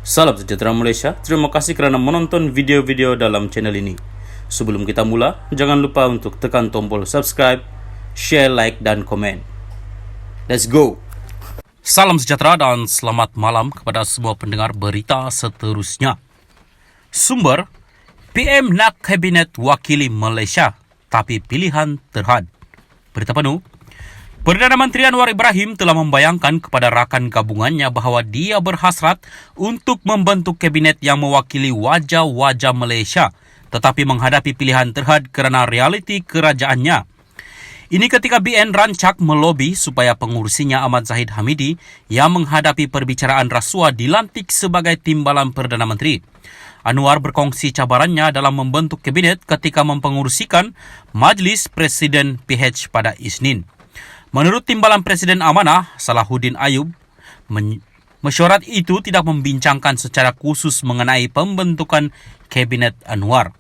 Salam sejahtera Malaysia, terima kasih kerana menonton video-video dalam channel ini. Sebelum kita mula, jangan lupa untuk tekan tombol subscribe, share, like, dan komen. Let's go! Salam sejahtera dan selamat malam kepada semua pendengar berita seterusnya. Sumber, PM nak Kabinet wakili Malaysia, tapi pilihan terhad. Berita penuh. Perdana Menteri Anwar Ibrahim telah membayangkan kepada rakan gabungannya bahawa dia berhasrat untuk membentuk kabinet yang mewakili wajah-wajah Malaysia tetapi menghadapi pilihan terhad kerana realiti kerajaannya. Ini ketika BN rancak melobi supaya pengurusinya Ahmad Zahid Hamidi yang menghadapi perbicaraan rasuah dilantik sebagai timbalan Perdana Menteri. Anwar berkongsi cabarannya dalam membentuk kabinet ketika mempengurusikan Majlis Presiden PH pada Isnin. Menurut Timbalan Presiden Amanah, Salahuddin Ayub, mesyuarat itu tidak membincangkan secara khusus mengenai pembentukan Kabinet Anwar.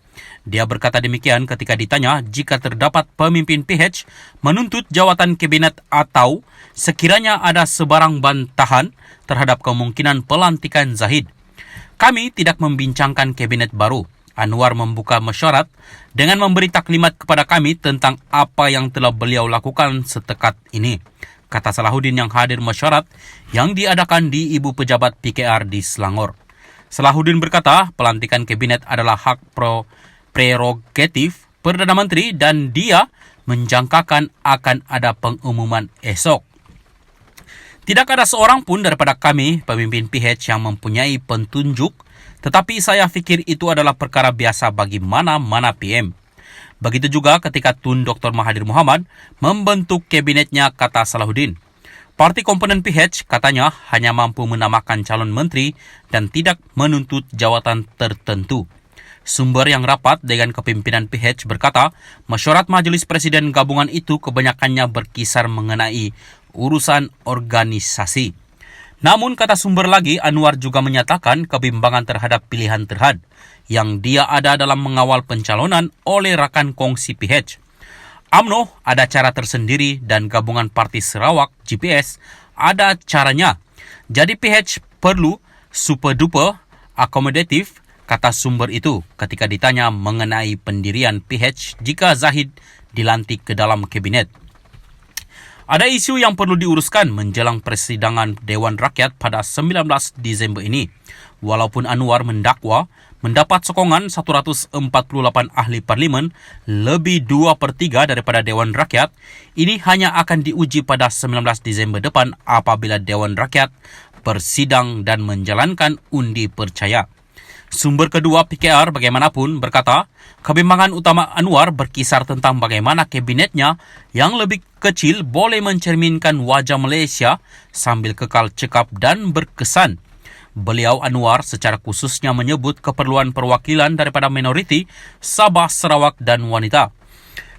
Dia berkata demikian ketika ditanya jika terdapat pemimpin PH menuntut jawatan kabinet atau sekiranya ada sebarang bantahan terhadap kemungkinan pelantikan Zahid. Kami tidak membincangkan kabinet baru. Anwar membuka mesyuarat dengan memberi taklimat kepada kami tentang apa yang telah beliau lakukan setekat ini, kata Salahuddin yang hadir mesyuarat yang diadakan di Ibu Pejabat PKR di Selangor. Salahuddin berkata pelantikan kabinet adalah hak prerogatif Perdana Menteri dan dia menjangkakan akan ada pengumuman esok. Tidak ada seorang pun daripada kami, pemimpin PH yang mempunyai petunjuk, tetapi saya fikir itu adalah perkara biasa bagi mana-mana PM. Begitu juga ketika Tun Dr. Mahathir Mohamad membentuk kabinetnya, kata Salahuddin. Parti komponen PH katanya hanya mampu menamakan calon menteri dan tidak menuntut jawatan tertentu. Sumber yang rapat dengan kepimpinan PH berkata, mesyuarat Majlis Presiden gabungan itu kebanyakannya berkisar mengenai urusan organisasi. Namun, kata sumber lagi, Anwar juga menyatakan kebimbangan terhadap pilihan terhad yang dia ada dalam mengawal pencalonan oleh rakan kongsi PH. UMNO ada cara tersendiri dan gabungan Parti Sarawak, GPS, ada caranya. Jadi PH perlu super-duper akomodatif, kata sumber itu ketika ditanya mengenai pendirian PH jika Zahid dilantik ke dalam kabinet. Ada isu yang perlu diuruskan menjelang persidangan Dewan Rakyat pada 19 Disember ini. Walaupun Anwar mendakwa mendapat sokongan 148 ahli parlimen, lebih 2/3 daripada Dewan Rakyat, ini hanya akan diuji pada 19 Disember depan apabila Dewan Rakyat bersidang dan menjalankan undi percaya. Sumber kedua PKR bagaimanapun berkata, kebimbangan utama Anwar berkisar tentang bagaimana kabinetnya yang lebih kecil boleh mencerminkan wajah Malaysia sambil kekal cekap dan berkesan. Beliau Anwar secara khususnya menyebut keperluan perwakilan daripada minoriti Sabah, Sarawak dan wanita.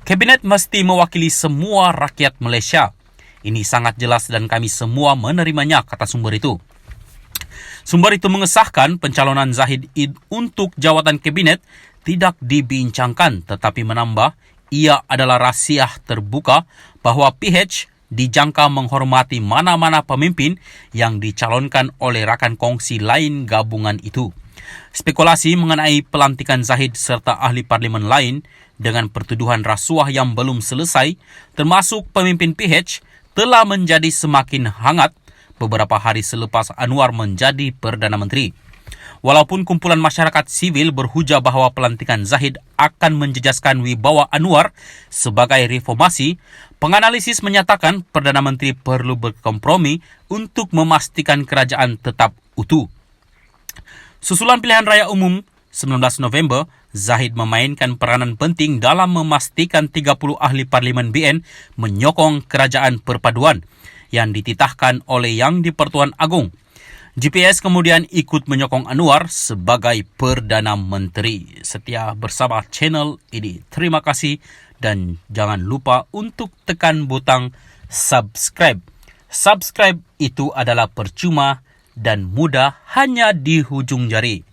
Kabinet mesti mewakili semua rakyat Malaysia. Ini sangat jelas dan kami semua menerimanya, kata sumber itu. Sumber itu mengesahkan pencalonan Zahid untuk jawatan kabinet tidak dibincangkan tetapi menambah ia adalah rahsia terbuka bahawa PH dijangka menghormati mana-mana pemimpin yang dicalonkan oleh rakan kongsi lain gabungan itu. Spekulasi mengenai pelantikan Zahid serta ahli parlimen lain dengan pertuduhan rasuah yang belum selesai termasuk pemimpin PH telah menjadi semakin hangat beberapa hari selepas Anwar menjadi Perdana Menteri. Walaupun kumpulan masyarakat sivil berhujah bahawa pelantikan Zahid akan menjejaskan wibawa Anwar sebagai reformasi, penganalisis menyatakan Perdana Menteri perlu berkompromi untuk memastikan kerajaan tetap utuh. Susulan pilihan raya umum 19 November, Zahid memainkan peranan penting dalam memastikan 30 ahli parlimen BN menyokong kerajaan perpaduan yang dititahkan oleh Yang di-Pertuan Agong. GPS kemudian ikut menyokong Anwar sebagai Perdana Menteri. Setia bersama channel ini. Terima kasih dan jangan lupa untuk tekan butang subscribe. Subscribe itu adalah percuma dan mudah hanya di hujung jari.